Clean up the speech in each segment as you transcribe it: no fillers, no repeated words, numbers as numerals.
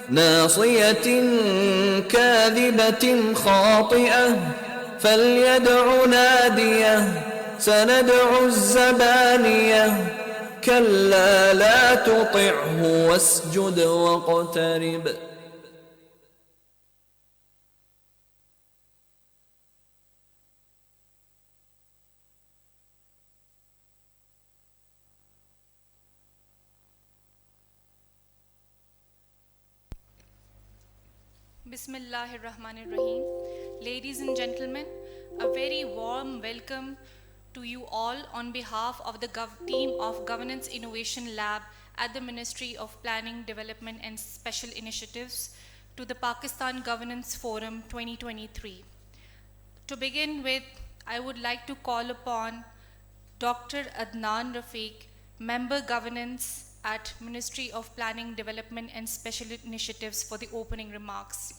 ناصية كاذبة خاطئة فليدع ناديه سندع الزبانية كلا لا تطعه واسجد واقترب. Bismillahirrahmanirrahim. Ladies and gentlemen, a very warm welcome to you all on behalf of the team of Governance Innovation Lab at the Ministry of Planning, Development and Special Initiatives to the Pakistan Governance Forum 2023. To begin with, I would like to call upon Dr. Adnan Rafiq, Member Governance at Ministry of Planning, Development and Special Initiatives for the opening remarks.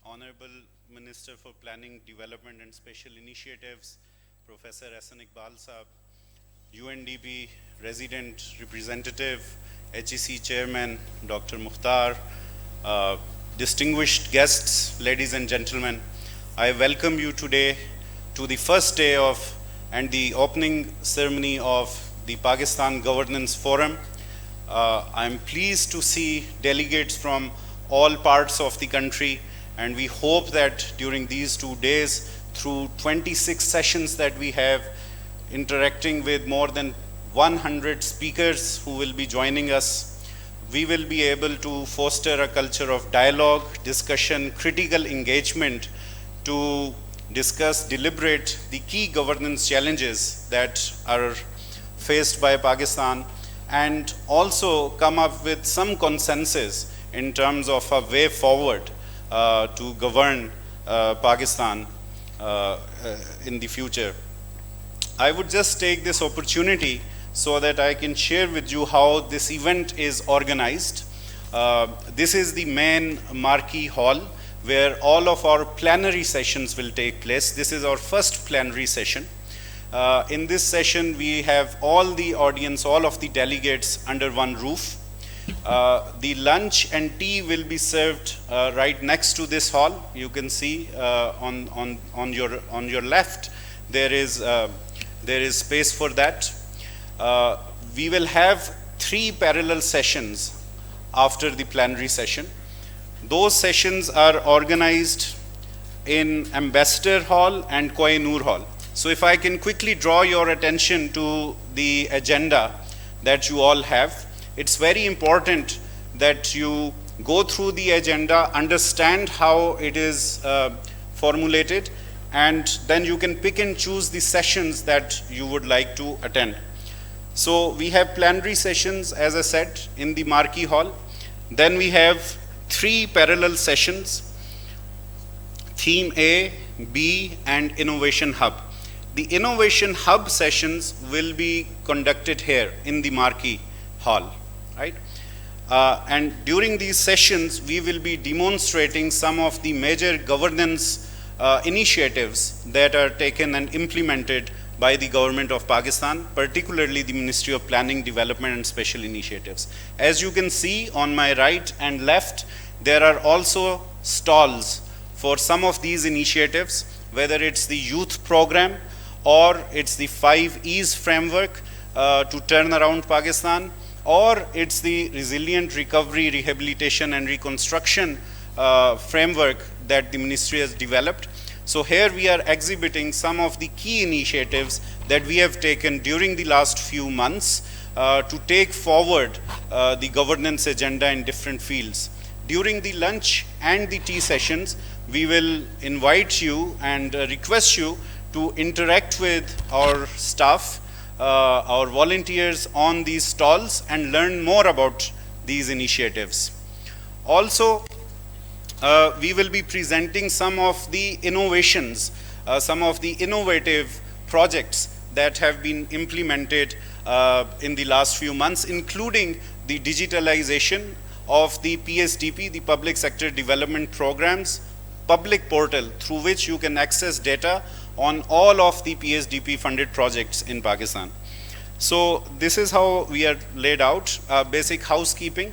Honorable Minister for Planning, Development and Special Initiatives, Professor Ahsan Iqbal Saab, UNDP Resident Representative, HEC Chairman, Dr. Mukhtar, distinguished guests, ladies and gentlemen, I welcome you today to the first day of and the opening ceremony of the Pakistan Governance Forum. I am pleased to see delegates from all parts of the country, and we hope that during these 2 days, through 26 sessions that we have, interacting with more than 100 speakers who will be joining us, we will be able to foster a culture of dialogue, discussion, critical engagement to discuss, deliberate the key governance challenges that are faced by Pakistan, and also come up with some consensus in terms of a way forward to govern Pakistan in the future. I would just take this opportunity so that I can share with you how this event is organized. This is the main marquee hall where all of our plenary sessions will take place. This is our first plenary session. In this session, we have all the audience, all of the delegates under one roof. The lunch and tea will be served right next to this hall. You can see on your left there is space for that. We will have 3 parallel sessions after the plenary session. Those sessions are organized in Ambassador Hall and Kohinoor Hall. So if I can quickly draw your attention to the agenda that you all have, it's very important that you go through the agenda, understand how it is formulated, and then you can pick and choose the sessions that you would like to attend. So we have plenary sessions, as I said, in the marquee hall. Then we have 3 parallel sessions, Theme A, B, and Innovation Hub. The Innovation Hub sessions will be conducted here in the marquee hall, right? And during these sessions, we will be demonstrating some of the major governance initiatives that are taken and implemented by the government of Pakistan, particularly the Ministry of Planning, Development and Special Initiatives. As you can see on my right and left, there are also stalls for some of these initiatives, whether it's the youth program or it's the 5 E's framework to turn around Pakistan, or it's the resilient recovery, rehabilitation and reconstruction framework that the ministry has developed. So here we are exhibiting some of the key initiatives that we have taken during the last few months to take forward the governance agenda in different fields. During the lunch and the tea sessions, we will invite you and request you to interact with our staff, our volunteers on these stalls, and learn more about these initiatives. Also, we will be presenting some of the innovations, some of the innovative projects that have been implemented in the last few months, including the digitalization of the PSDP, the Public Sector Development Programs, public portal through which you can access data on all of the PSDP funded projects in Pakistan. So this is how we are laid out, basic housekeeping.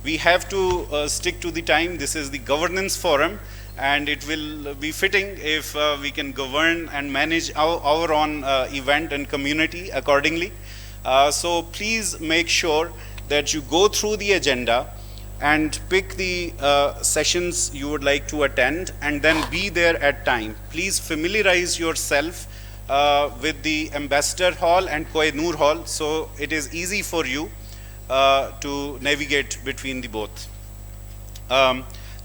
We have to stick to the time. This is the governance forum, and it will be fitting if we can govern and manage our own event and community accordingly. So please make sure that you go through the agenda and pick the sessions you would like to attend, and then be there at time. Please familiarize yourself with the Ambassador Hall and Kohinoor Hall, so it is easy for you to navigate between the both.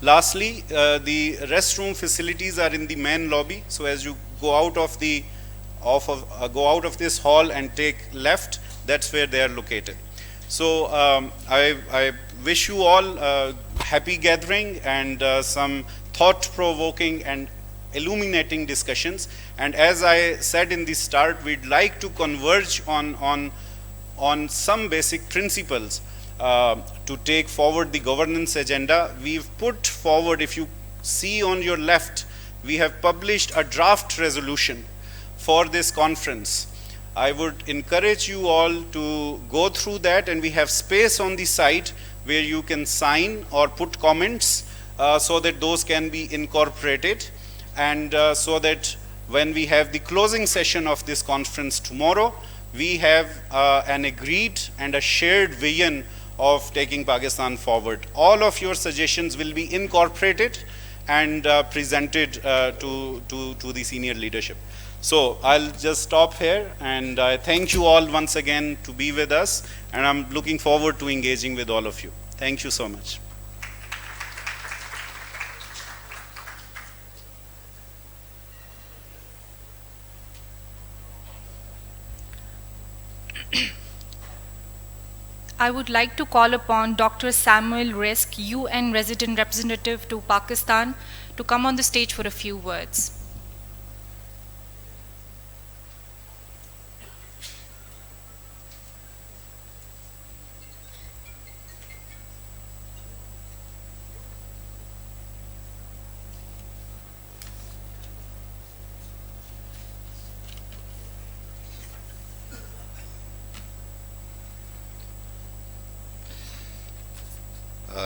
Lastly, the restroom facilities are in the main lobby, so as you go out of the go out of this hall and take left, that's where they are located. So I wish you all a happy gathering and some thought-provoking and illuminating discussions. And as I said in the start, we'd like to converge on some basic principles to take forward the governance agenda. We've put forward, if you see on your left, we have published a draft resolution for this conference. I would encourage you all to go through that, and we have space on the side where you can sign or put comments so that those can be incorporated, and so that when we have the closing session of this conference tomorrow, we have an agreed and a shared vision of taking Pakistan forward. All of your suggestions will be incorporated and presented to the senior leadership. So I'll just stop here, and I thank you all once again to be with us, and I'm looking forward to engaging with all of you. Thank you so much. I would like to call upon Dr. Samuel Risk, UN Resident Representative to Pakistan, to come on the stage for a few words.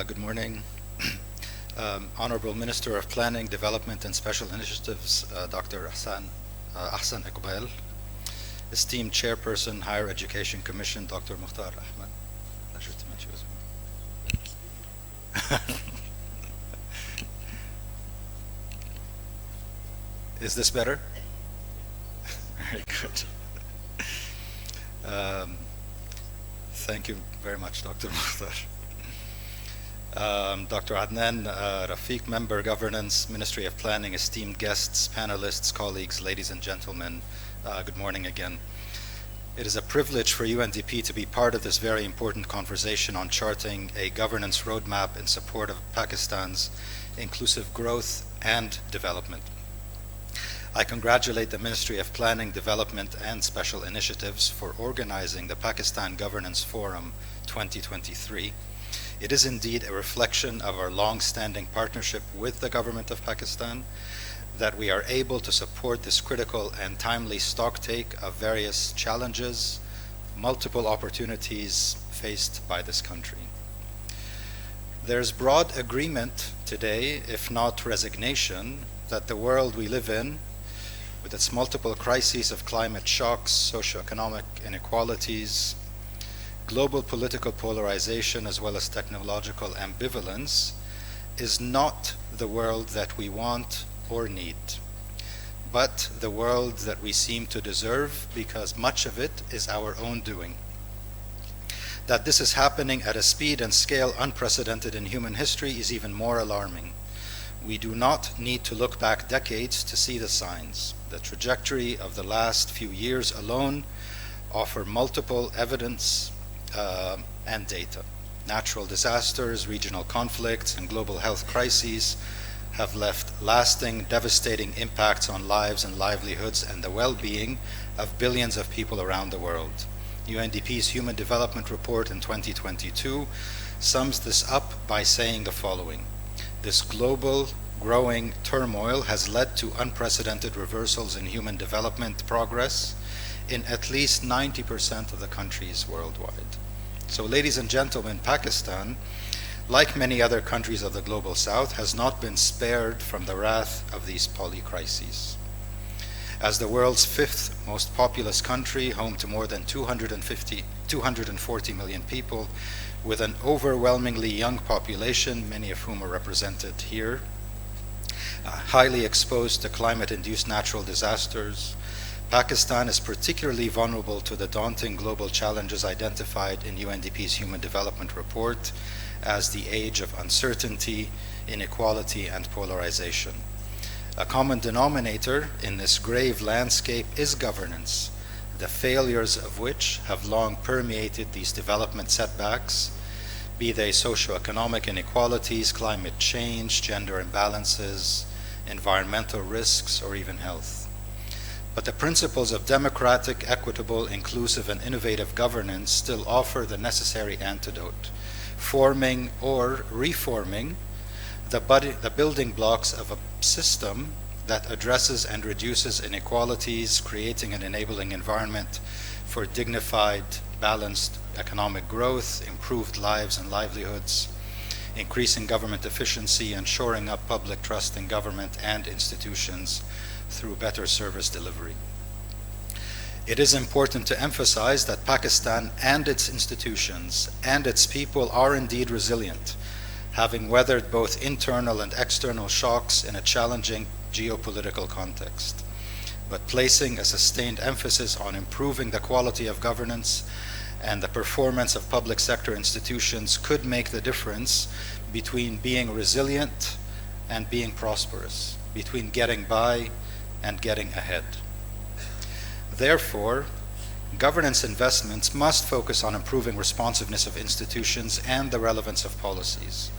Good morning. Honorable Minister of Planning, Development and Special Initiatives, Dr. Ahsan Iqbal. Esteemed Chairperson, Higher Education Commission, Dr. Mukhtar Ahmed. Pleasure to meet you as well. Is this better? Very good. Thank you very much, Dr. Mukhtar. Dr. Adnan Rafiq, Member Governance, Ministry of Planning, esteemed guests, panelists, colleagues, ladies and gentlemen, good morning again. It is a privilege for UNDP to be part of this very important conversation on charting a governance roadmap in support of Pakistan's inclusive growth and development. I congratulate the Ministry of Planning, Development and Special Initiatives for organizing the Pakistan Governance Forum 2023. It is indeed a reflection of our long-standing partnership with the government of Pakistan that we are able to support this critical and timely stocktake of various challenges, multiple opportunities faced by this country. There's broad agreement today, if not resignation, that the world we live in, with its multiple crises of climate shocks, socioeconomic inequalities, global political polarization, as well as technological ambivalence, is not the world that we want or need, but the world that we seem to deserve, because much of it is our own doing. That this is happening at a speed and scale unprecedented in human history is even more alarming. We do not need to look back decades to see the signs. The trajectory of the last few years alone offer multiple evidence and data. Natural disasters, regional conflicts, and global health crises have left lasting, devastating impacts on lives and livelihoods and the well-being of billions of people around the world. UNDP's Human Development Report in 2022 sums this up by saying the following: this global growing turmoil has led to unprecedented reversals in human development progress in at least 90% of the countries worldwide. So, ladies and gentlemen, Pakistan, like many other countries of the global south, has not been spared from the wrath of these polycrises. As the world's fifth most populous country, home to more than 240 million people, with an overwhelmingly young population, many of whom are represented here, highly exposed to climate-induced natural disasters, Pakistan is particularly vulnerable to the daunting global challenges identified in UNDP's Human Development Report as the age of uncertainty, inequality, and polarization. A common denominator in this grave landscape is governance, the failures of which have long permeated these development setbacks, be they socioeconomic inequalities, climate change, gender imbalances, environmental risks, or even health. But the principles of democratic, equitable, inclusive, and innovative governance still offer the necessary antidote, forming or reforming the building blocks of a system that addresses and reduces inequalities, creating an enabling environment for dignified, balanced economic growth, improved lives and livelihoods, increasing government efficiency, and shoring up public trust in government and institutions through better service delivery. It is important to emphasize that Pakistan and its institutions and its people are indeed resilient, having weathered both internal and external shocks in a challenging geopolitical context. But placing a sustained emphasis on improving the quality of governance and the performance of public sector institutions could make the difference between being resilient and being prosperous, between getting by and getting ahead. Therefore, governance investments must focus on improving responsiveness of institutions and the relevance of policies,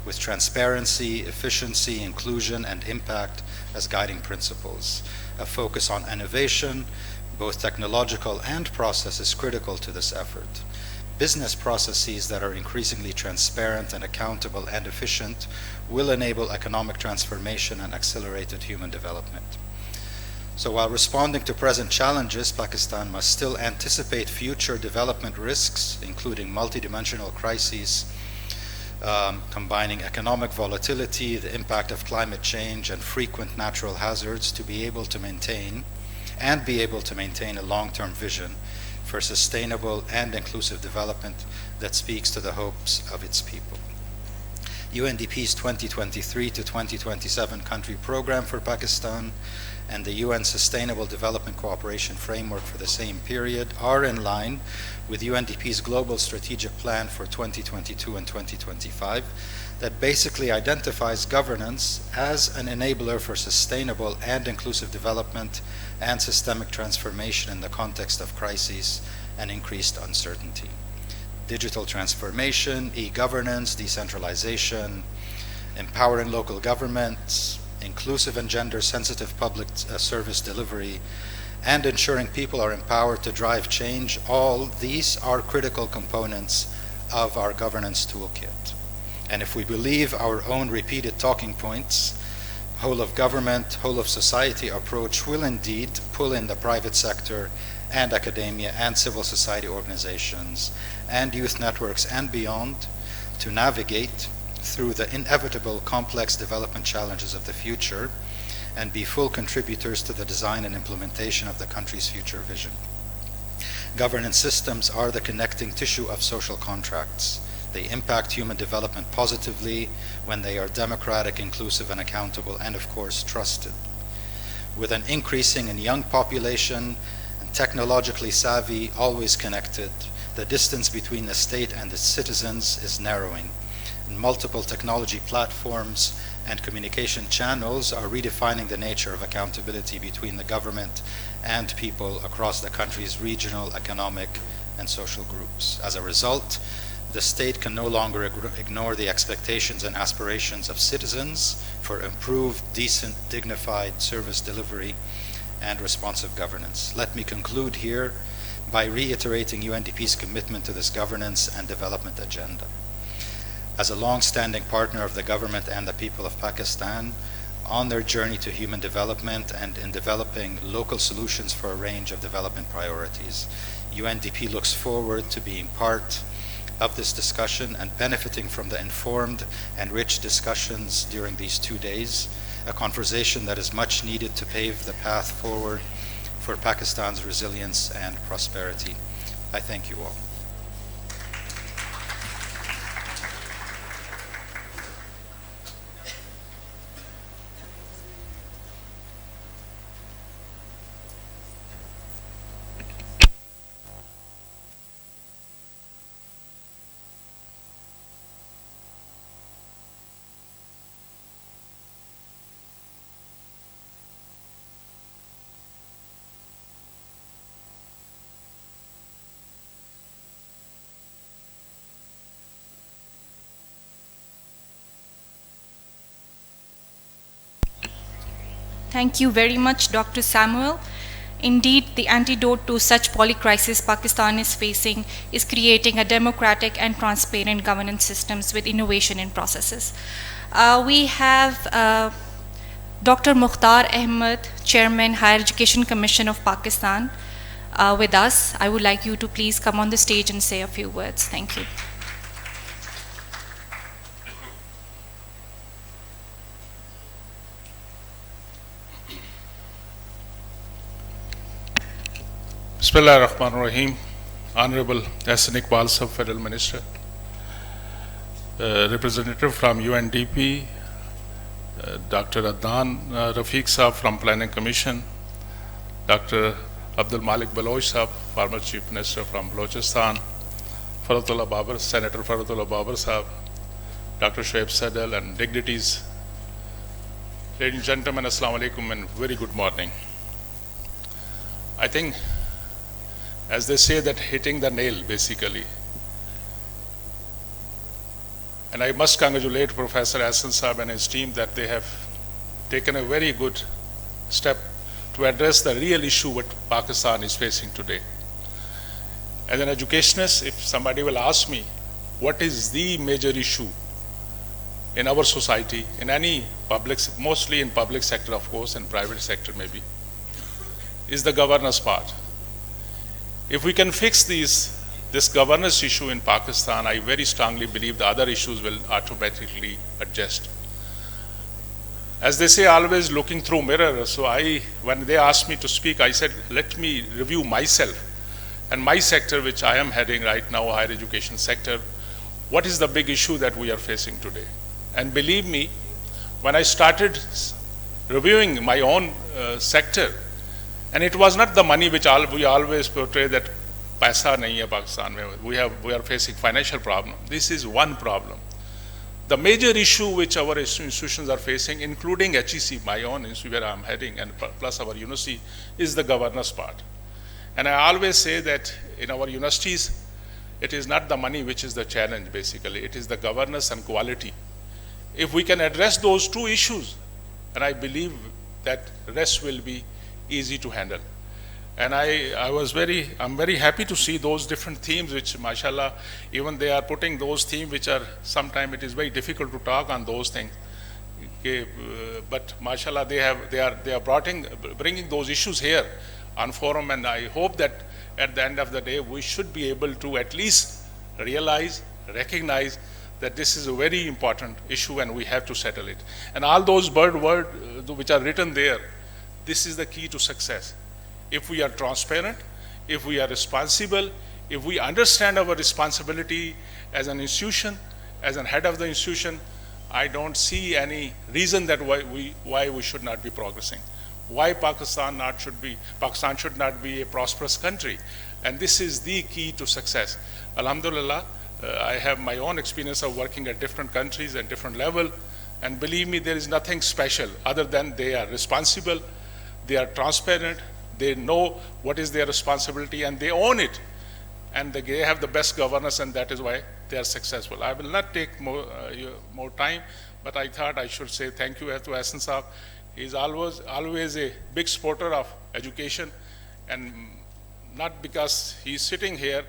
with transparency, efficiency, inclusion, and impact as guiding principles. A focus on innovation, both technological and process, is critical to this effort. Business processes that are increasingly transparent and accountable and efficient will enable economic transformation and accelerated human development. So while responding to present challenges, Pakistan must still anticipate future development risks, including multidimensional crises, combining economic volatility, the impact of climate change, and frequent natural hazards to be able to maintain a long-term vision for sustainable and inclusive development that speaks to the hopes of its people. UNDP's 2023 to 2027 country program for Pakistan and the UN Sustainable Development Cooperation Framework for the same period are in line with UNDP's Global Strategic Plan for 2022 and 2025 that basically identifies governance as an enabler for sustainable and inclusive development and systemic transformation in the context of crises and increased uncertainty. Digital transformation, e-governance, decentralization, empowering local governments, inclusive and gender-sensitive public service delivery, and ensuring people are empowered to drive change, all these are critical components of our governance toolkit. And if we believe our own repeated talking points, whole of government, whole of society approach will indeed pull in the private sector and academia and civil society organizations and youth networks and beyond to navigate through the inevitable complex development challenges of the future and be full contributors to the design and implementation of the country's future vision. Governance systems are the connecting tissue of social contracts. They impact human development positively when they are democratic, inclusive, and accountable, and of course, trusted. With an increasing and young population and technologically savvy, always connected, the distance between the state and its citizens is narrowing. And multiple technology platforms and communication channels are redefining the nature of accountability between the government and people across the country's regional, economic, and social groups. As a result, the state can no longer ignore the expectations and aspirations of citizens for improved, decent, dignified service delivery and responsive governance. Let me conclude here by reiterating UNDP's commitment to this governance and development agenda. as a long-standing partner of the government and the people of Pakistan on their journey to human development and in developing local solutions for a range of development priorities. UNDP looks forward to being part of this discussion and benefiting from the informed and rich discussions during these 2 days, a conversation that is much needed to pave the path forward for Pakistan's resilience and prosperity. I thank you all. Thank you very much, Dr. Samuel. Indeed, the antidote to such polycrisis Pakistan is facing is creating a democratic and transparent governance systems with innovation in processes. We have Dr. Mukhtar Ahmed, Chairman, Higher Education Commission of Pakistan, with us. I would like you to please come on the stage and say a few words. Thank you. Bismillah ar-Rahman ar-Rahim. Honorable Ahsan Iqbal Sahab, Federal Minister, representative from UNDP, Dr. Adnan Rafiq Sahab from Planning Commission, Dr. Abdul Malik Baloch Sahab, former Chief Minister from Balochistan, Faratullah Babar, Senator Faratullah Babar Sahab, Dr. Shoaib Sadal, and dignitaries. Ladies and gentlemen, Assalamu alaikum and very good morning. I think, as they say, that hitting the nail basically. And I must congratulate Professor Ahsan Sahab and his team that they have taken a very good step to address the real issue what Pakistan is facing today. As an educationist, if somebody will ask me, what is the major issue in our society, in any public, mostly in public sector of course, and private sector maybe, is the governance part. If we can fix this governance issue in Pakistan, I very strongly believe the other issues will automatically adjust. As they say, always looking through mirror. So when they asked me to speak, I said, let me review myself and my sector, which I am heading right now, higher education sector. What is the big issue that we are facing today? And believe me, when I started reviewing my own sector, and it was not the money which we always portray that paisa nahi hai Pakistan mein. We are facing financial problem. This is one problem. The major issue which our institutions are facing, including HEC, my own institute where I am heading, and plus our university, is the governance part. And I always say that in our universities, it is not the money which is the challenge basically. It is the governance and quality. If we can address those two issues, and I believe that rest will be easy to handle. And I'm very happy to see those different themes which, mashallah, even they are putting those themes which are, sometimes it is very difficult to talk on those things. Okay, but mashallah, they are bringing those issues here on forum, and I hope that at the end of the day, we should be able to at least realize, recognize that this is a very important issue and we have to settle it. And all those words which are written there, this is the key to success. If we are transparent, if we are responsible, if we understand our responsibility as an institution, as a head of the institution, I don't see any reason that why we should not be progressing. Why Pakistan should not be a prosperous country. And this is the key to success. Alhamdulillah, I have my own experience of working at different countries and different level. And believe me, there is nothing special other than they are responsible, they are transparent, they know what is their responsibility and they own it. And they have the best governance, and that is why they are successful. I will not take more time, but I thought I should say thank you to Ahsan Sahab. He is always a big supporter of education, and not because he is sitting here.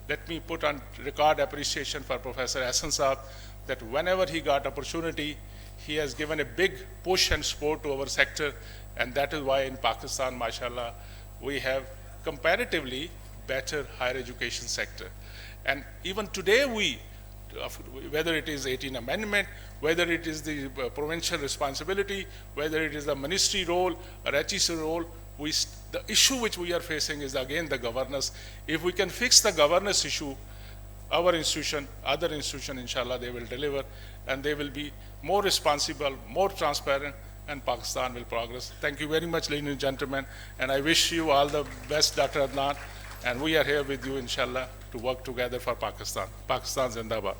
Let me put on record appreciation for Professor Ahsan Sahab that whenever he got opportunity, he has given a big push and support to our sector, and that is why in Pakistan, mashallah, we have comparatively better higher education sector. And even today whether it is 18th Amendment, whether it is the provincial responsibility, whether it is the ministry role or HEC role, the issue which we are facing is again the governance. If we can fix the governance issue, our institution, other institution, inshallah, they will deliver, and they will be more responsible, more transparent, and Pakistan will progress. Thank you very much, ladies and gentlemen, and I wish you all the best, Dr. Adnan, and we are here with you, inshallah, to work together for Pakistan. Pakistan Zindabad.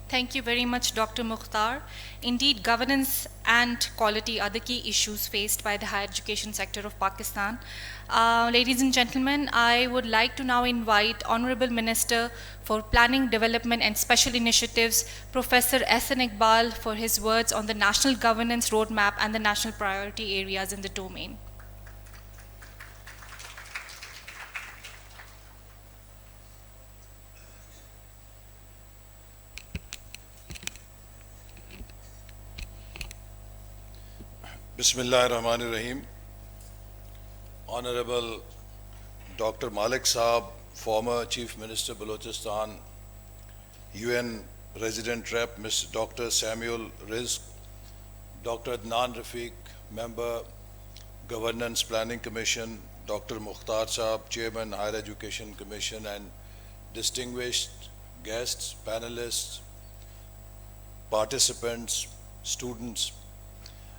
Thank you very much, Dr. Mukhtar. Indeed, governance and quality are the key issues faced by the higher education sector of Pakistan. Ladies and gentlemen, I would like to now invite Honorable Minister for Planning, Development and Special Initiatives, Professor Ehsan Iqbal, for his words on the National Governance Roadmap and the national priority areas in the domain. Bismillah ar-Rahman ar-Rahim. Honorable Dr. Malik Saab, former Chief Minister Balochistan, UN Resident Rep, Mr. Dr. Samuel Rizk, Dr. Adnan Rafiq, Member, Governance Planning Commission, Dr. Mukhtar Saab, Chairman, Higher Education Commission, and distinguished guests, panelists, participants, students.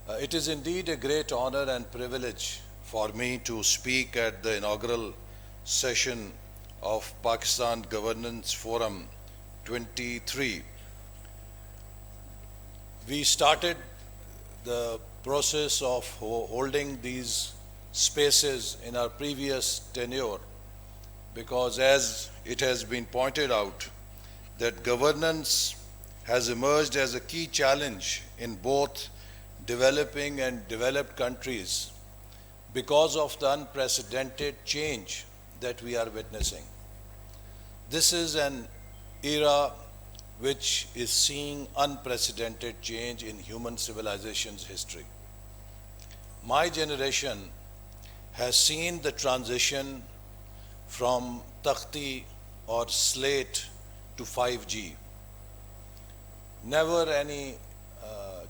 It is indeed a great honor and privilege for me to speak at the inaugural session of Pakistan Governance Forum 23. We started the process of holding these spaces in our previous tenure because, as it has been pointed out, that governance has emerged as a key challenge in both developing and developed countries because of the unprecedented change that we are witnessing. This is an era which is seeing unprecedented change in human civilization's history. My generation has seen the transition from takhti or slate to 5G. Never any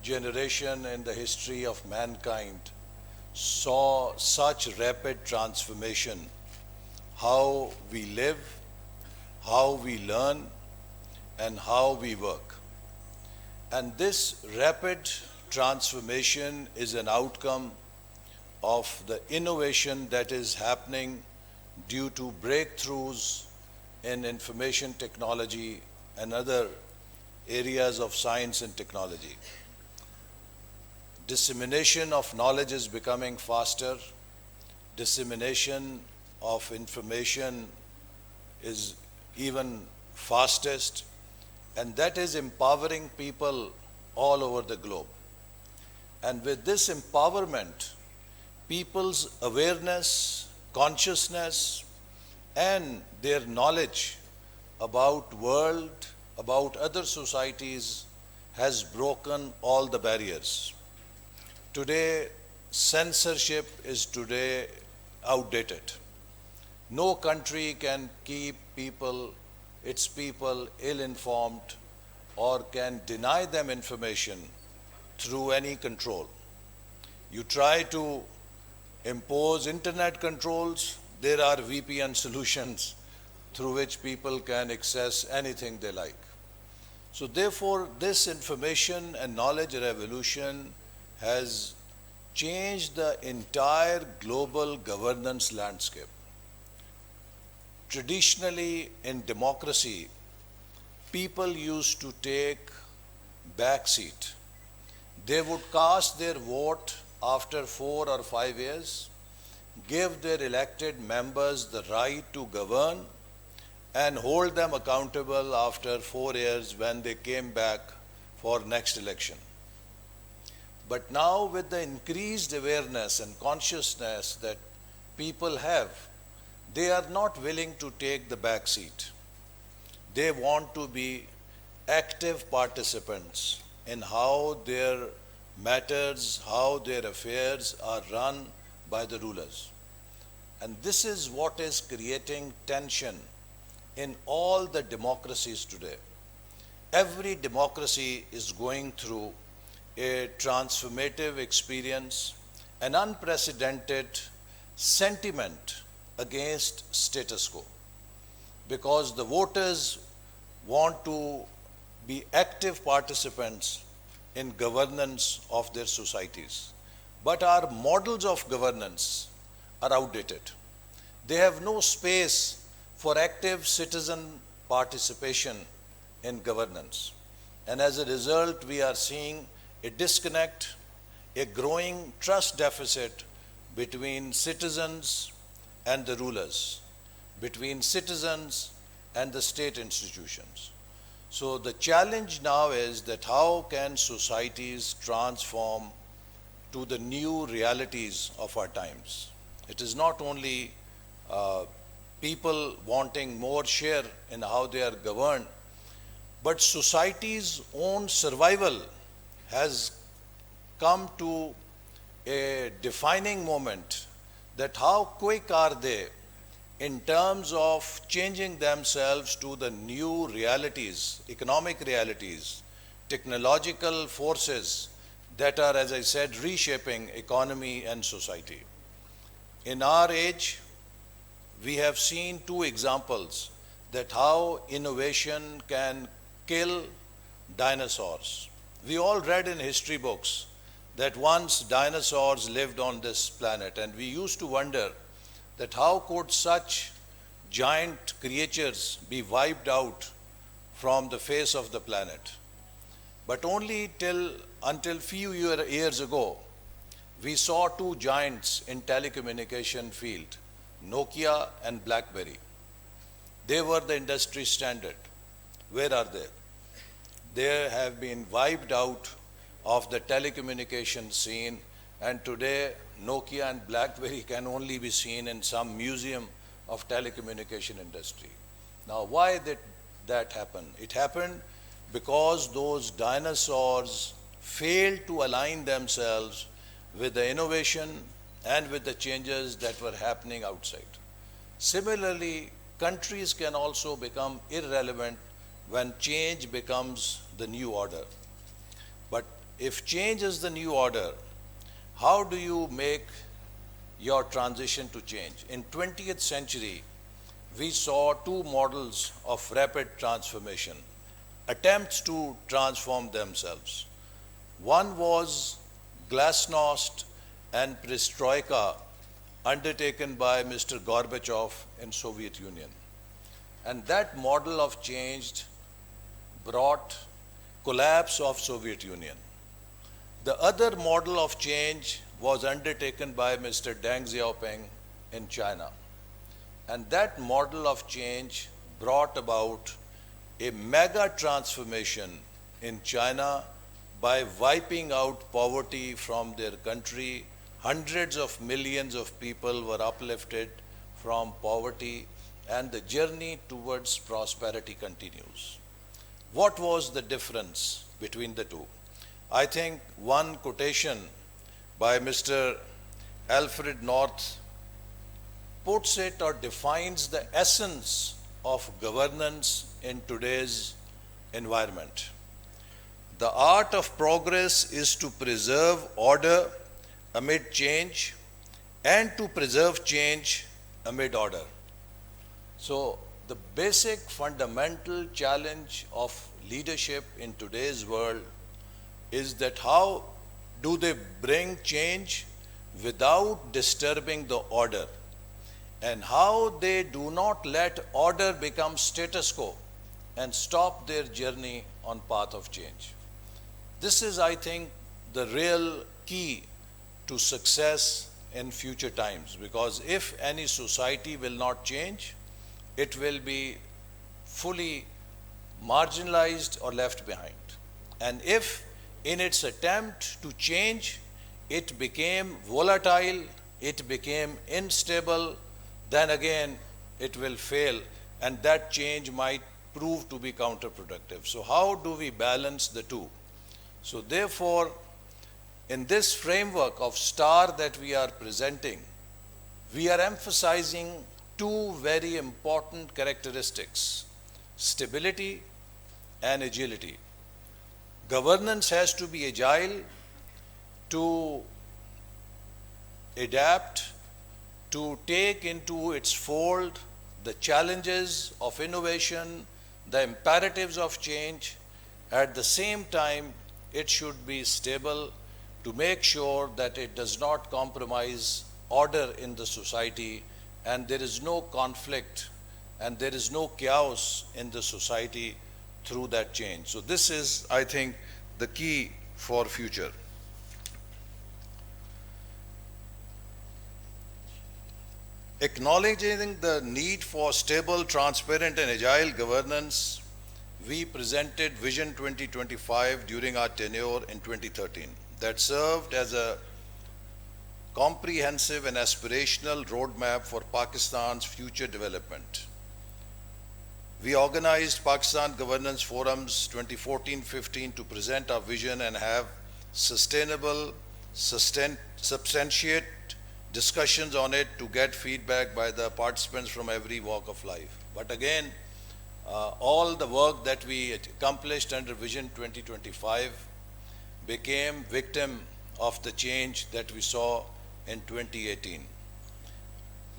generation in the history of mankind saw such rapid transformation. How we live, how we learn, and how we work. And this rapid transformation is an outcome of the innovation that is happening due to breakthroughs in information technology and other areas of science and technology. Dissemination of knowledge is becoming faster. Dissemination of information is even fastest, and that is empowering people all over the globe. And with this empowerment, people's awareness, consciousness, and their knowledge about world, about other societies has broken all the barriers. Today, censorship is today outdated. No country can keep its people ill-informed or can deny them information through any control. You try to impose internet controls, there are VPN solutions through which people can access anything they like. So therefore, this information and knowledge revolution has changed the entire global governance landscape. Traditionally, in democracy, people used to take backseat. They would cast their vote after 4 or 5 years, give their elected members the right to govern, and hold them accountable after 4 years when they came back for next election. But now with the increased awareness and consciousness that people have, they are not willing to take the back seat. They want to be active participants in how their matters, how their affairs are run by the rulers. And this is what is creating tension in all the democracies today. Every democracy is going through a transformative experience, an unprecedented sentiment against status quo, because the voters want to be active participants in governance of their societies. But our models of governance are outdated. They have no space for active citizen participation in governance. And as a result, we are seeing a disconnect, a growing trust deficit between citizens and the rulers, between citizens and the state institutions. So the challenge now is that how can societies transform to the new realities of our times? It is not only people wanting more share in how they are governed, but society's own survival has come to a defining moment, that how quick are they in terms of changing themselves to the new realities, economic realities, technological forces that are, as I said, reshaping economy and society. In our age, we have seen two examples that how innovation can kill dinosaurs. We all read in history books that once dinosaurs lived on this planet, and we used to wonder that how could such giant creatures be wiped out from the face of the planet. But only until few years ago, we saw two giants in telecommunication field, Nokia and BlackBerry. They were the industry standard. Where are they? They have been wiped out of the telecommunication scene, and today Nokia and BlackBerry can only be seen in some museum of telecommunication industry. Now, why did that happen? It happened because those dinosaurs failed to align themselves with the innovation and with the changes that were happening outside. Similarly, countries can also become irrelevant when change becomes the new order. But if change is the new order, how do you make your transition to change? In 20th century, we saw two models of rapid transformation, attempts to transform themselves. One was Glasnost and Perestroika, undertaken by Mr. Gorbachev in Soviet Union. And that model of change brought collapse of Soviet Union. The other model of change was undertaken by Mr. Deng Xiaoping in China. And that model of change brought about a mega transformation in China by wiping out poverty from their country. Hundreds of millions of people were uplifted from poverty, and the journey towards prosperity continues. What was the difference between the two? I think one quotation by Mr. Alfred North puts it or defines the essence of governance in today's environment. The art of progress is to preserve order amid change and to preserve change amid order. So the basic fundamental challenge of leadership in today's world is that how do they bring change without disturbing the order, and how they do not let order become status quo and stop their journey on path of change. This is, I think, the real key to success in future times, because if any society will not change, it will be fully marginalized or left behind. And if in its attempt to change, it became volatile, it became unstable, then again it will fail, and that change might prove to be counterproductive. So how do we balance the two? So therefore, in this framework of STAR that we are presenting, we are emphasizing two very important characteristics: stability and agility. Governance has to be agile to adapt, to take into its fold the challenges of innovation, the imperatives of change. At the same time, it should be stable to make sure that it does not compromise order in the society and there is no conflict and there is no chaos in the society through that change. So this is, I think, the key for future. Acknowledging the need for stable, transparent and agile governance, we presented Vision 2025 during our tenure in 2013 that served as a comprehensive and aspirational roadmap for Pakistan's future development. We organized Pakistan Governance Forums 2014-15 to present our vision and have sustainable, substantiate discussions on it to get feedback by the participants from every walk of life. But again, all the work that we accomplished under Vision 2025 became victim of the change that we saw in 2018.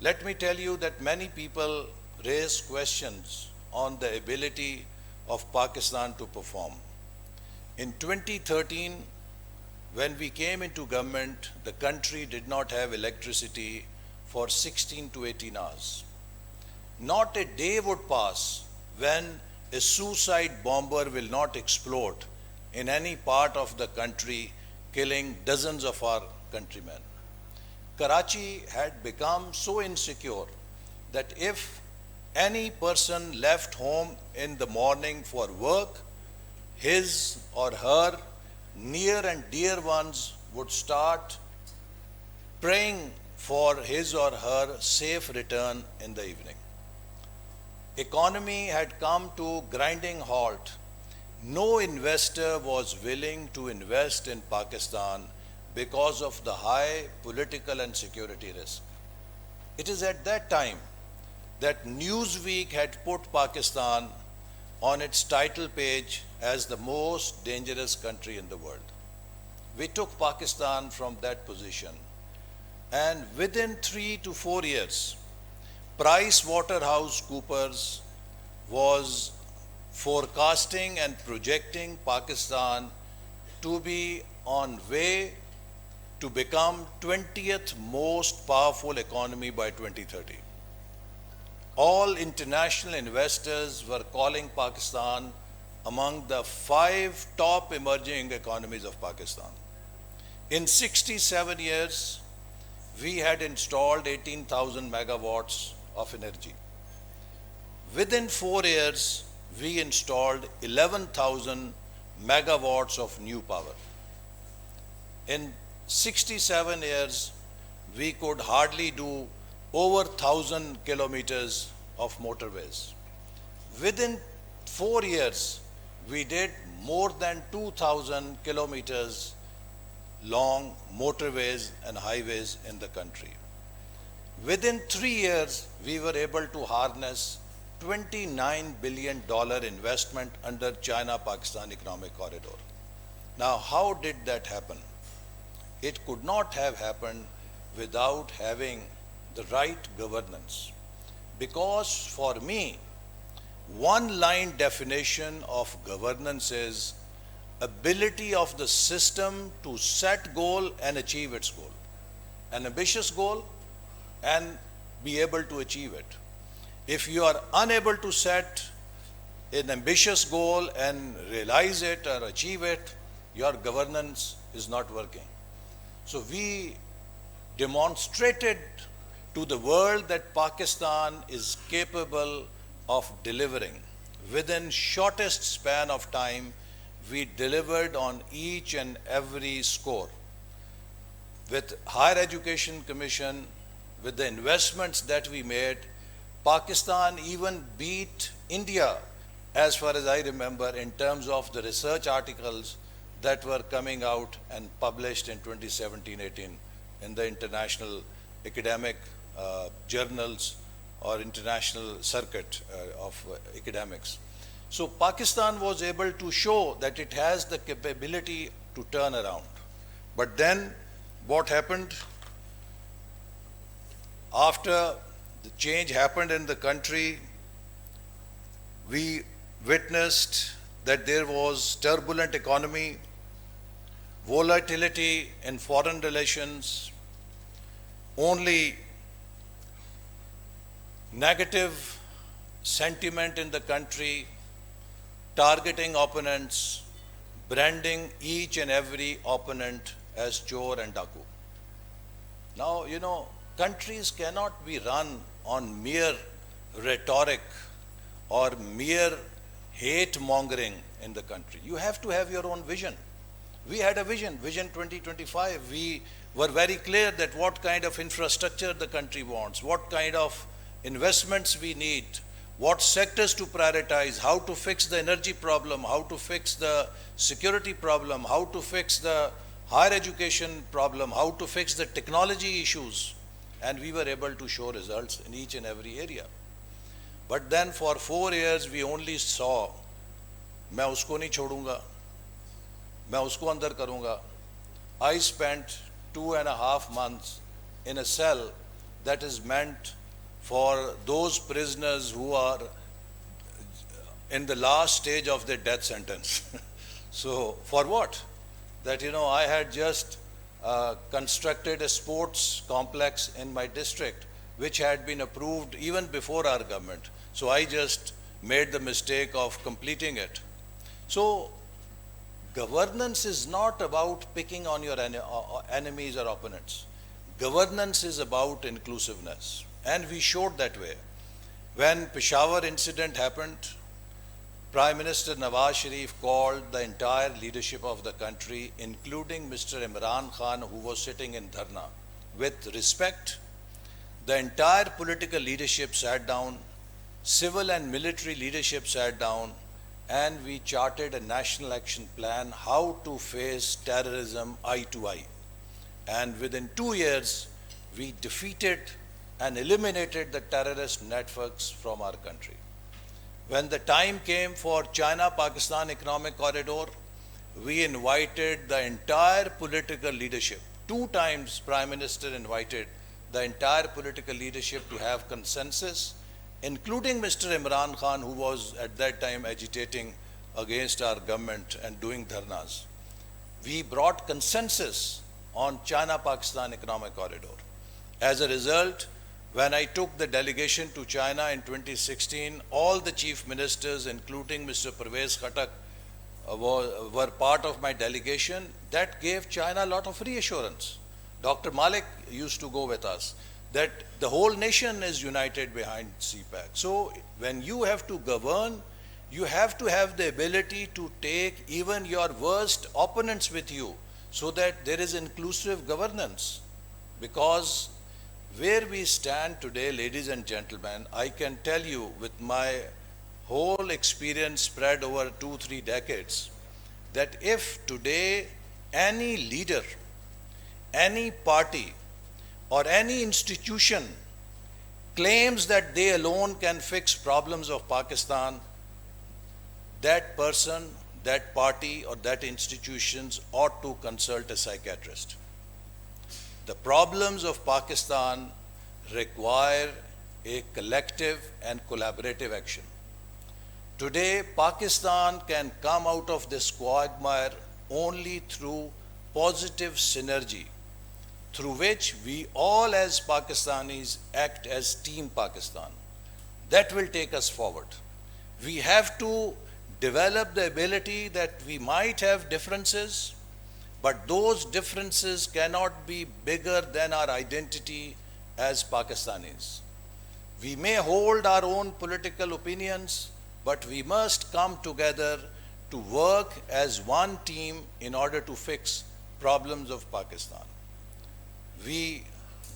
Let me tell you that many people raise questions on the ability of Pakistan to perform. In 2013, when we came into government, the country did not have electricity for 16 to 18 hours. Not a day would pass when a suicide bomber will not explode in any part of the country, killing dozens of our countrymen. Karachi had become so insecure that if any person left home in the morning for work, his or her near and dear ones would start praying for his or her safe return in the evening. Economy had come to grinding halt. No investor was willing to invest in Pakistan because of the high political and security risk. It is at that time that Newsweek had put Pakistan on its title page as the most dangerous country in the world. We took Pakistan from that position, and within 3 to 4 years, PricewaterhouseCoopers was forecasting and projecting Pakistan to be on way to become 20th most powerful economy by 2030. All international investors were calling Pakistan among the 5 top emerging economies of Pakistan. In 67 years, we had installed 18,000 megawatts of energy. Within 4 years, we installed 11,000 megawatts of new power. In 67 years, we could hardly do over 1,000 kilometers of motorways. Within 4 years, we did more than 2,000 kilometers long motorways and highways in the country. Within 3 years, we were able to harness $29 billion investment under China-Pakistan Economic Corridor. Now, how did that happen? It could not have happened without having the right governance. Because for me, one-line definition of governance is ability of the system to set goal and achieve its goal. An ambitious goal and be able to achieve it. If you are unable to set an ambitious goal and realize it or achieve it, your governance is not working. So we demonstrated to the world that Pakistan is capable of delivering. Within shortest span of time, we delivered on each and every score. With Higher Education Commission, with the investments that we made, Pakistan even beat India, as far as I remember, in terms of the research articles that were coming out and published in 2017-18 in the international academic journals or international circuit of academics. So Pakistan was able to show that it has the capability to turn around. But then what happened? After the change happened in the country, we witnessed that there was turbulent economy, volatility in foreign relations, only negative sentiment in the country, targeting opponents, branding each and every opponent as Chor and Daku. Now, you know, countries cannot be run on mere rhetoric or mere hate mongering in the country. You have to have your own vision. We had a vision, Vision 2025. We were very clear that what kind of infrastructure the country wants, what kind of investments we need, what sectors to prioritize, how to fix the energy problem, how to fix the security problem, how to fix the higher education problem, how to fix the technology issues. And we were able to show results in each and every area. But then for 4 years we only saw, मैं उसको नहीं छोड़ूंगा, मैं उसको अंदर करूंगा. I spent 2.5 months in a cell that is meant for those prisoners who are in the last stage of their death sentence. So for what? That, you know, I had just constructed a sports complex in my district which had been approved even before our government. So I just made the mistake of completing it. So governance is not about picking on your enemies or opponents. Governance is about inclusiveness. And we showed that way. When Peshawar incident happened, Prime Minister Nawaz Sharif called the entire leadership of the country, including Mr. Imran Khan, who was sitting in Dharna, with respect. The entire political leadership sat down, civil and military leadership sat down, and we charted a national action plan how to face terrorism eye to eye. And within 2 years, we defeated and eliminated the terrorist networks from our country. When the time came for China-Pakistan Economic Corridor, we invited the entire political leadership. 2 times Prime Minister invited the entire political leadership to have consensus, including Mr. Imran Khan, who was at that time agitating against our government and doing dharnas. We brought consensus on China-Pakistan Economic Corridor. As a result, when I took the delegation to China in 2016, all the chief ministers, including Mr. Pervez Khattak, were part of my delegation. That gave China a lot of reassurance. Dr. Malik used to go with us, that the whole nation is united behind CPEC. So when you have to govern, you have to have the ability to take even your worst opponents with you, so that there is inclusive governance. Because where we stand today, ladies and gentlemen, I can tell you with my whole experience spread over 2-3 decades, that if today any leader, any party, or any institution claims that they alone can fix problems of Pakistan, that person, that party, or that institutions ought to consult a psychiatrist. The problems of Pakistan require a collective and collaborative action. Today, Pakistan can come out of this quagmire only through positive synergy, through which we all as Pakistanis act as Team Pakistan. That will take us forward. We have to develop the ability that we might have differences, but those differences cannot be bigger than our identity as Pakistanis. We may hold our own political opinions, but we must come together to work as one team in order to fix problems of Pakistan. We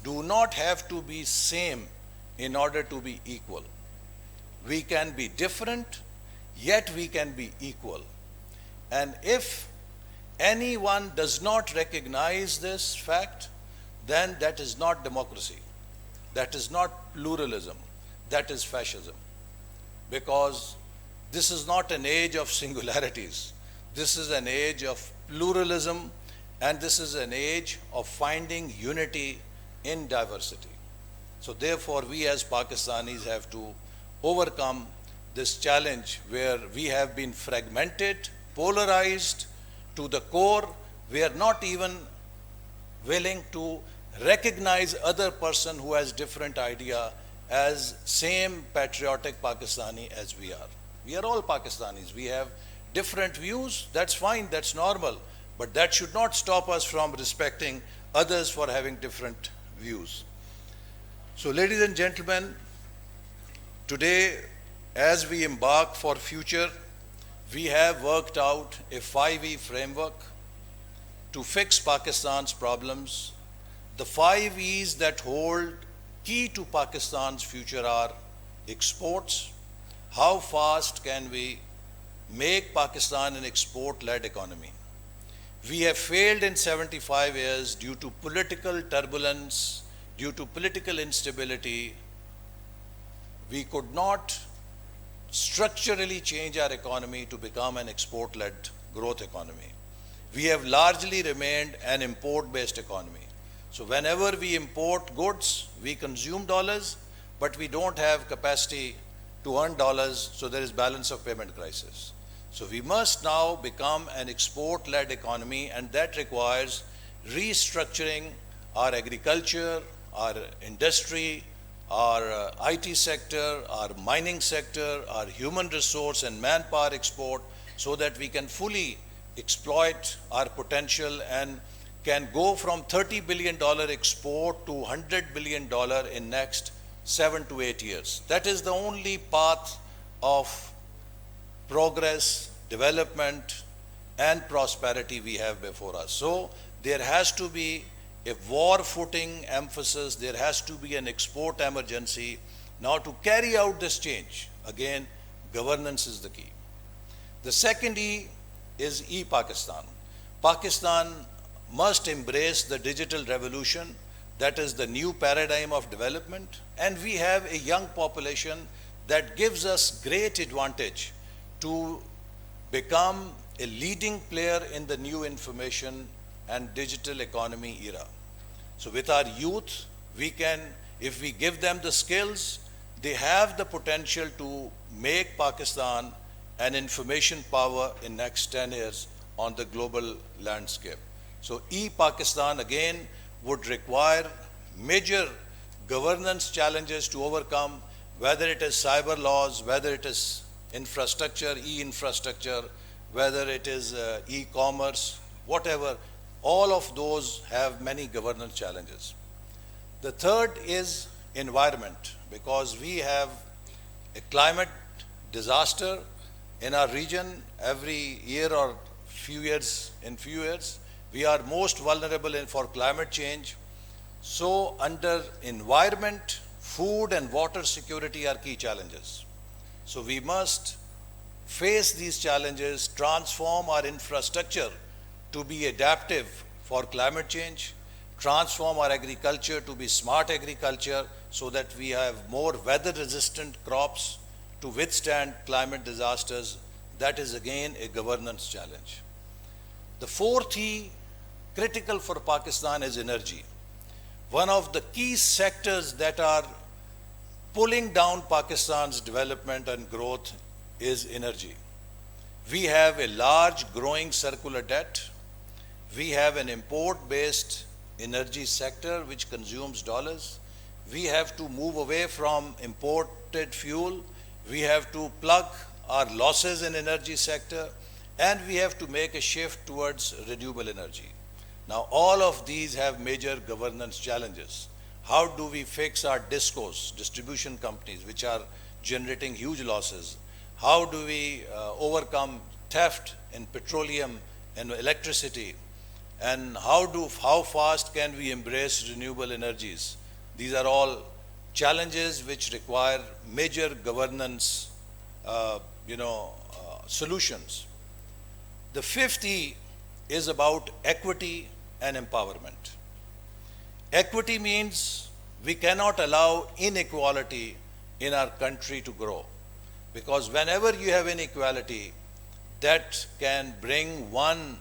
do not have to be same in order to be equal. We can be different, yet we can be equal. And if anyone does not recognize this fact, then that is not democracy. That is not pluralism. That is fascism. Because this is not an age of singularities. This is an age of pluralism, and this is an age of finding unity in diversity. So therefore, we as Pakistanis have to overcome this challenge where we have been fragmented, polarized to the core. We are not even willing to recognize other person who has different idea as same patriotic Pakistani as we are. We are all Pakistanis. We have different views. That's fine. That's normal. But that should not stop us from respecting others for having different views. So, ladies and gentlemen, today, as we embark for future, we have worked out a 5E framework to fix Pakistan's problems. The 5 E's that hold key to Pakistan's future are exports. How fast can we make Pakistan an export-led economy? We have failed in 75 years due to political turbulence, due to political instability. We could not structurally change our economy to become an export-led growth economy. We have largely remained an import-based economy. So whenever we import goods, we consume dollars, but we don't have capacity to earn dollars, so there is balance of payment crisis. So we must now become an export-led economy, and that requires restructuring our agriculture, our industry, our IT sector, our mining sector, our human resource and manpower export, so that we can fully exploit our potential and can go from $30 billion export to $100 billion in next 7 to 8 years. That is the only path of progress, development, and prosperity we have before us. So there has to be a war-footing emphasis, there has to be an export emergency. Now to carry out this change, again, governance is the key. The second E is E-Pakistan. Pakistan must embrace the digital revolution. That is the new paradigm of development. And we have a young population that gives us great advantage to become a leading player in the new information and digital economy era. So with our youth, we can, if we give them the skills, they have the potential to make Pakistan an information power in next 10 years on the global landscape. So E-Pakistan again would require major governance challenges to overcome, whether it is cyber laws, whether it is infrastructure, e-infrastructure, whether it is e-commerce, whatever, all of those have many governance challenges. The third is environment, because we have a climate disaster in our region every year or few years. We are most vulnerable for climate change. So under environment, food and water security are key challenges. So we must face these challenges, transform our infrastructure to be adaptive for climate change, transform our agriculture to be smart agriculture so that we have more weather resistant crops to withstand climate disasters. That is again a governance challenge. The fourth E, critical for Pakistan, is energy. One of the key sectors that are pulling down Pakistan's development and growth is energy. We have a large growing circular debt. We have an import-based energy sector which consumes dollars. We have to move away from imported fuel. We have to plug our losses in energy sector, and we have to make a shift towards renewable energy. Now all of these have major governance challenges. How do we fix our DISCOs, distribution companies, which are generating huge losses? How do we overcome theft in petroleum and electricity, and how fast can we embrace renewable energies. These are all challenges which require major governance solutions. The fifth E is about equity and empowerment. Equity means we cannot allow inequality in our country to grow, because whenever you have inequality, that can bring one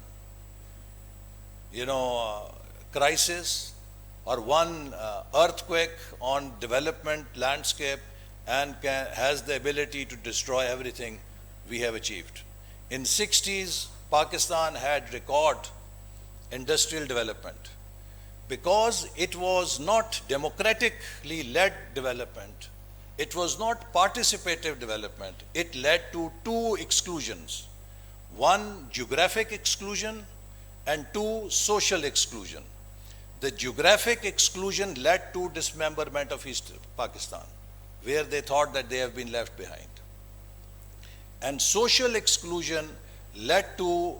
crisis or one earthquake on development landscape, and has the ability to destroy everything we have achieved. In 60s, Pakistan had record industrial development. Because it was not democratically led development, it was not participative development, it led to two exclusions. One, geographic exclusion, and two, social exclusion. The geographic exclusion led to dismemberment of East Pakistan, where they thought that they have been left behind. And social exclusion led to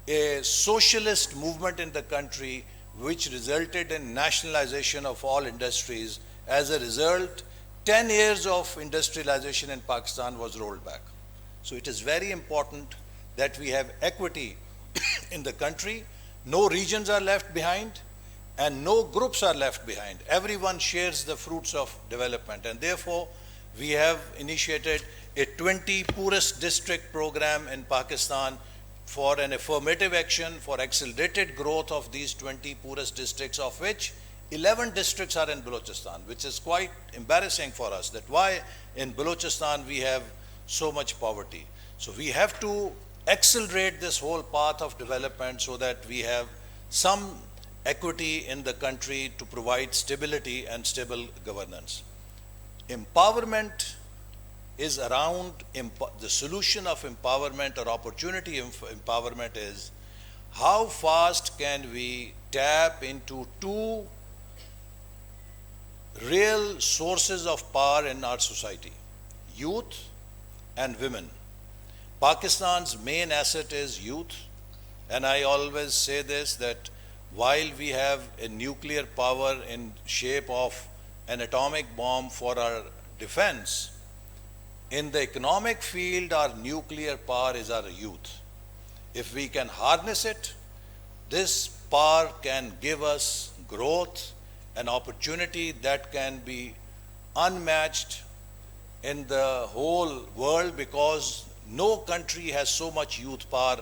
a socialist movement in the country, which resulted in nationalization of all industries. As a result, 10 years of industrialization in Pakistan was rolled back. So it is very important that we have equity in the country. No regions are left behind and no groups are left behind. Everyone shares the fruits of development, and therefore we have initiated a 20 poorest district program in Pakistan for an affirmative action for accelerated growth of these 20 poorest districts, of which 11 districts are in Balochistan, which is quite embarrassing for us, that why in Balochistan we have so much poverty. So we have to accelerate this whole path of development so that we have some equity in the country to provide stability and stable governance. Empowerment is around the solution of empowerment or opportunity empowerment is how fast can we tap into two real sources of power in our society, youth and women. Pakistan's main asset is youth, and I always say this, that while we have a nuclear power in shape of an atomic bomb for our defense, in the economic field, our nuclear power is our youth. If we can harness it, this power can give us growth and opportunity that can be unmatched in the whole world, because no country has so much youth power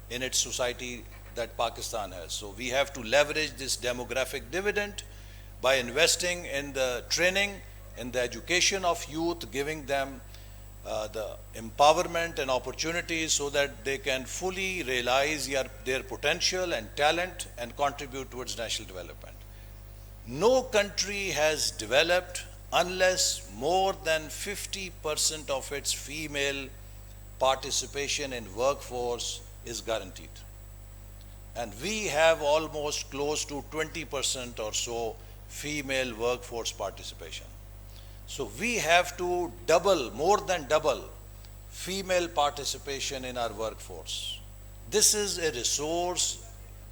in its society that Pakistan has. So we have to leverage this demographic dividend by investing in the training, in the education of youth, giving them the empowerment and opportunities so that they can fully realize their potential and talent and contribute towards national development. No country has developed unless more than 50% of its female participation in workforce is guaranteed. And we have almost close to 20% or so female workforce participation. So we have to more than double female participation in our workforce. This is a resource,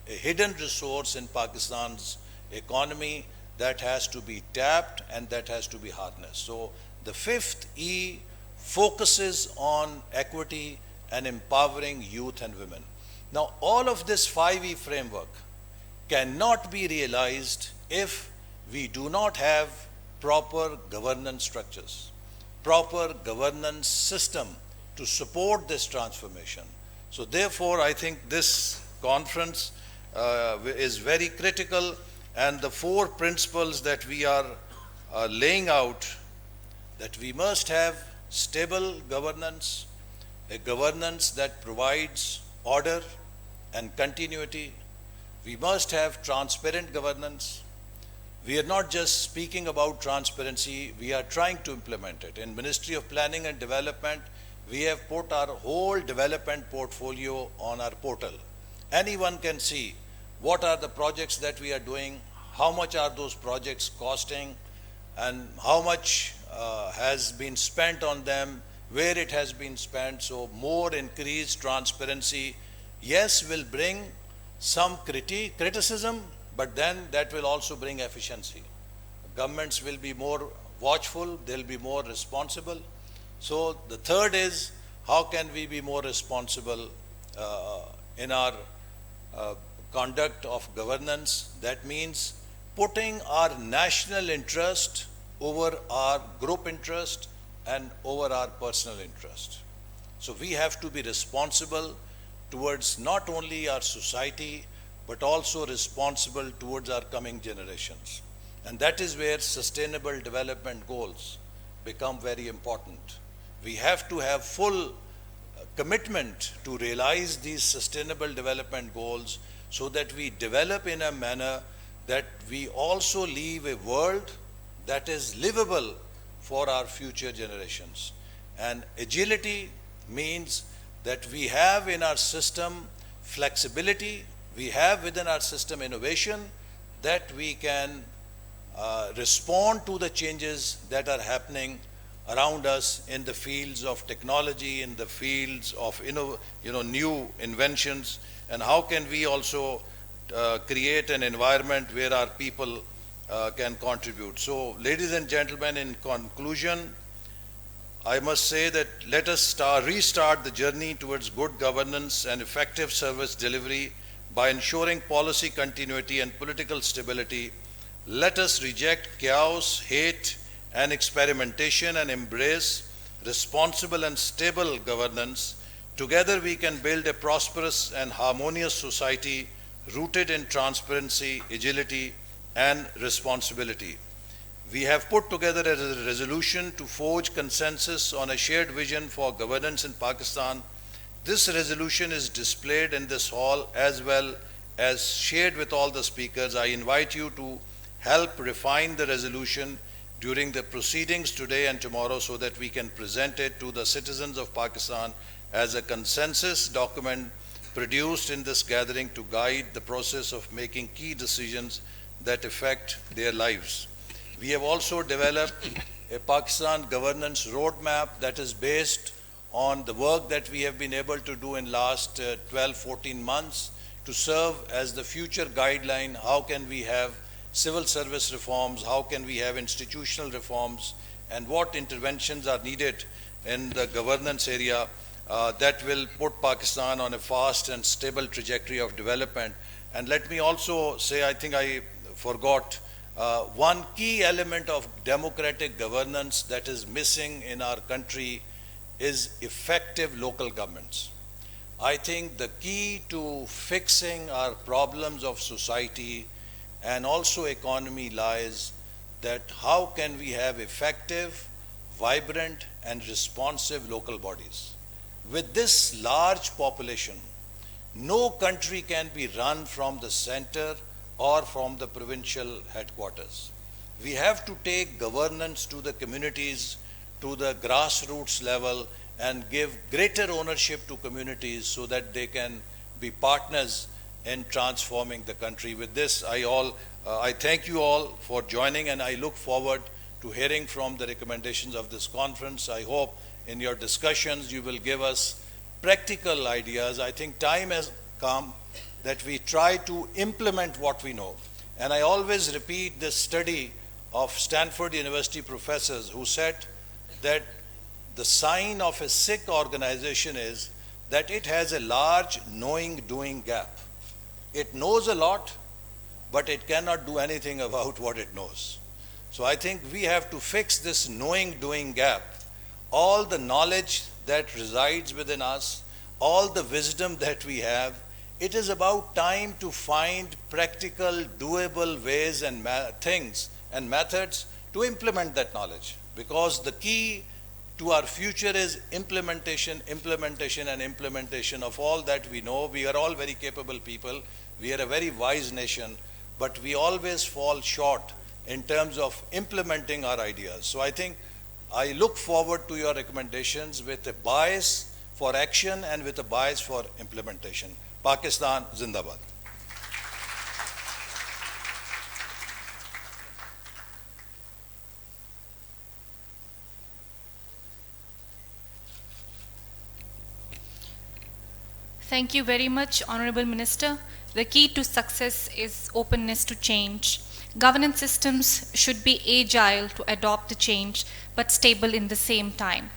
a hidden resource in Pakistan's economy that has to be tapped and that has to be harnessed. So the fifth E focuses on equity and empowering youth and women. Now, all of this 5E framework cannot be realized if we do not have proper governance structures, proper governance system to support this transformation. So therefore, I think this conference is very critical, and the 4 principles that we are laying out, that we must have stable governance, a governance that provides order and continuity. We must have transparent governance. We are not just speaking about transparency, we are trying to implement it. In Ministry of Planning and Development, we have put our whole development portfolio on our portal. Anyone can see what are the projects that we are doing, how much are those projects costing, and how much has been spent on them where it has been spent. So more increased transparency, yes, will bring some criticism, but then that will also bring efficiency. Governments will be more watchful, they'll be more responsible. So the third is, how can we be more responsible in our conduct of governance? That means putting our national interest over our group interest and over our personal interest. So we have to be responsible towards not only our society, but also responsible towards our coming generations. And that is where sustainable development goals become very important. We have to have full commitment to realize these sustainable development goals so that we develop in a manner that we also leave a world that is livable for our future generations. And agility means that we have in our system flexibility, we have within our system innovation, that we can respond to the changes that are happening around us in the fields of technology, in the fields of new inventions, and how can we also create an environment where our people can contribute. So, ladies and gentlemen, in conclusion, I must say that let us restart the journey towards good governance and effective service delivery by ensuring policy continuity and political stability. Let us reject chaos, hate, and experimentation and embrace responsible and stable governance. Together we can build a prosperous and harmonious society rooted in transparency, agility, and responsibility. We have put together a resolution to forge consensus on a shared vision for governance in Pakistan. This resolution is displayed in this hall as well as shared with all the speakers. I invite you to help refine the resolution during the proceedings today and tomorrow so that we can present it to the citizens of Pakistan as a consensus document produced in this gathering to guide the process of making key decisions that affect their lives. We have also developed a Pakistan governance roadmap that is based on the work that we have been able to do in last 12-14 months to serve as the future guideline. How can we have civil service reforms, how can we have institutional reforms, and what interventions are needed in the governance area that will put Pakistan on a fast and stable trajectory of development. And let me also say, I think I forgot, one key element of democratic governance that is missing in our country is effective local governments. I think the key to fixing our problems of society and also economy lies that how can we have effective, vibrant, and responsive local bodies. With this large population, no country can be run from the center or from the provincial headquarters. We have to take governance to the communities, to the grassroots level, and give greater ownership to communities so that they can be partners in transforming the country. With this, I thank you all for joining, and I look forward to hearing from the recommendations of this conference. I hope in your discussions you will give us practical ideas. I think time has come that we try to implement what we know. And I always repeat this study of Stanford University professors who said that the sign of a sick organization is that it has a large knowing-doing gap. It knows a lot, but it cannot do anything about what it knows. So I think we have to fix this knowing-doing gap. All the knowledge that resides within us, all the wisdom that we have, it is about time to find practical, doable ways and things and methods to implement that knowledge. Because the key to our future is implementation of all that we know. We are all very capable people. We are a very wise nation, but we always fall short in terms of implementing our ideas. So I think I look forward to your recommendations with a bias for action and with a bias for implementation. Pakistan Zindabad. Thank you very much, Honorable Minister. The key to success is openness to change. Governance systems should be agile to adopt the change, but stable in the same time.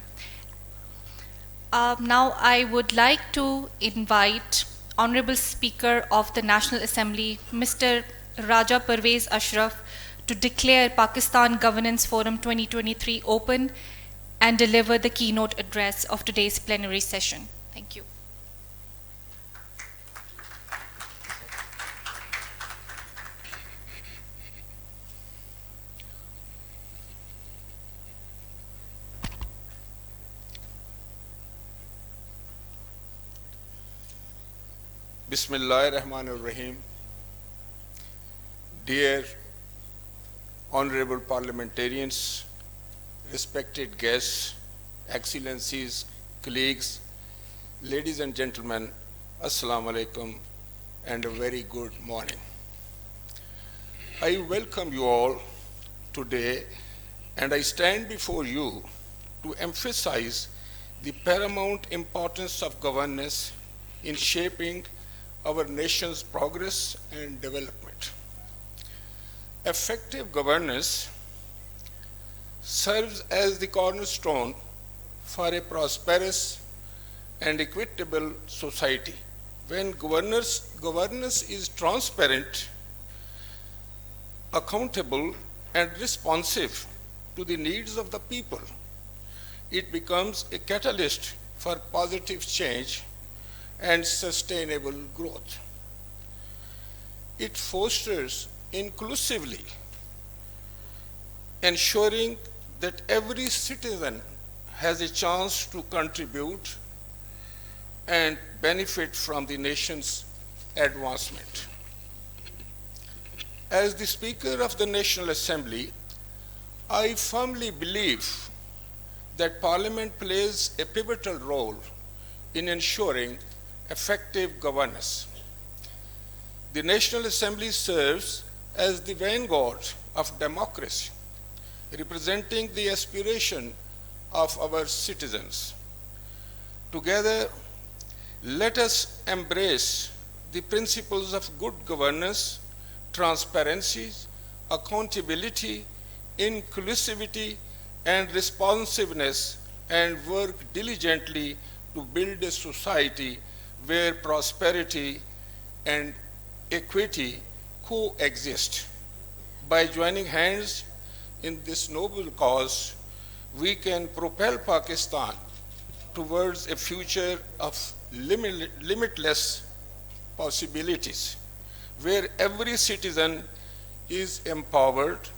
Now I would like to invite Honorable Speaker of the National Assembly, Mr. Raja Parvez Ashraf, to declare Pakistan Governance Forum 2023 open and deliver the keynote address of today's plenary session. Thank you. Bismillahirrahmanirrahim. Dear honorable parliamentarians, respected guests, excellencies, colleagues, ladies and gentlemen, assalamu alaikum and a very good morning. I welcome you all today and I stand before you to emphasize the paramount importance of governance in shaping our nation's progress and development. Effective governance serves as the cornerstone for a prosperous and equitable society. When governance is transparent, accountable, and responsive to the needs of the people, it becomes a catalyst for positive change and sustainable growth. It fosters inclusively, ensuring that every citizen has a chance to contribute and benefit from the nation's advancement. As the Speaker of the National Assembly, I firmly believe that Parliament plays a pivotal role in ensuring effective governance. The National Assembly serves as the vanguard of democracy, representing the aspiration of our citizens. Together, let us embrace the principles of good governance, transparency, accountability, inclusivity, and responsiveness, and work diligently to build a society where prosperity and equity coexist. By joining hands in this noble cause, we can propel Pakistan towards a future of limitless possibilities, where every citizen is empowered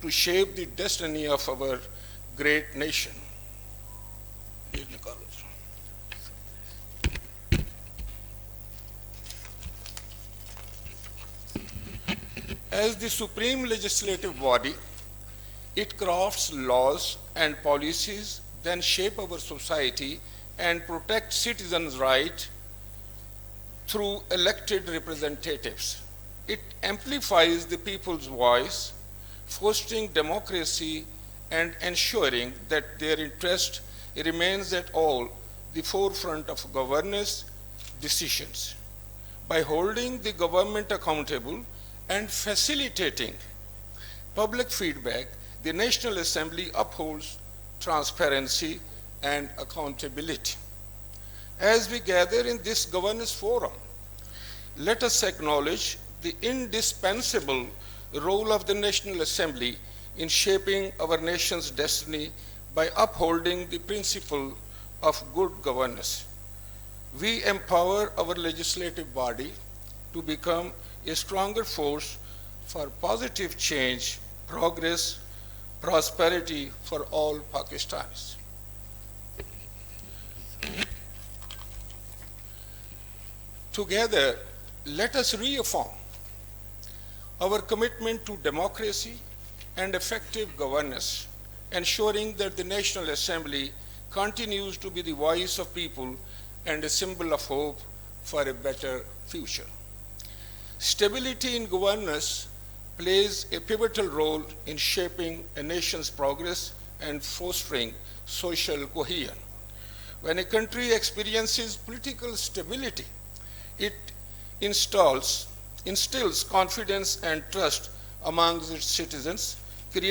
to shape the destiny of our great nation. As the supreme legislative body, it crafts laws and policies, then shape our society and protect citizens' rights through elected representatives. It amplifies the people's voice, fostering democracy and ensuring that their interest remains at all the forefront of governance decisions. By holding the government accountable and facilitating public feedback, the National Assembly upholds transparency and accountability. As we gather in this governance forum, let us acknowledge the indispensable role of the National Assembly in shaping our nation's destiny by upholding the principle of good governance. We empower our legislative body to become a stronger force for positive change, progress, prosperity for all Pakistanis. Together, let us reaffirm our commitment to democracy and effective governance, ensuring that the National Assembly continues to be the voice of people and a symbol of hope for a better future. Stability in governance plays a pivotal role in shaping a nation's progress and fostering social cohesion. When a country experiences political stability, it instills confidence and trust among its citizens,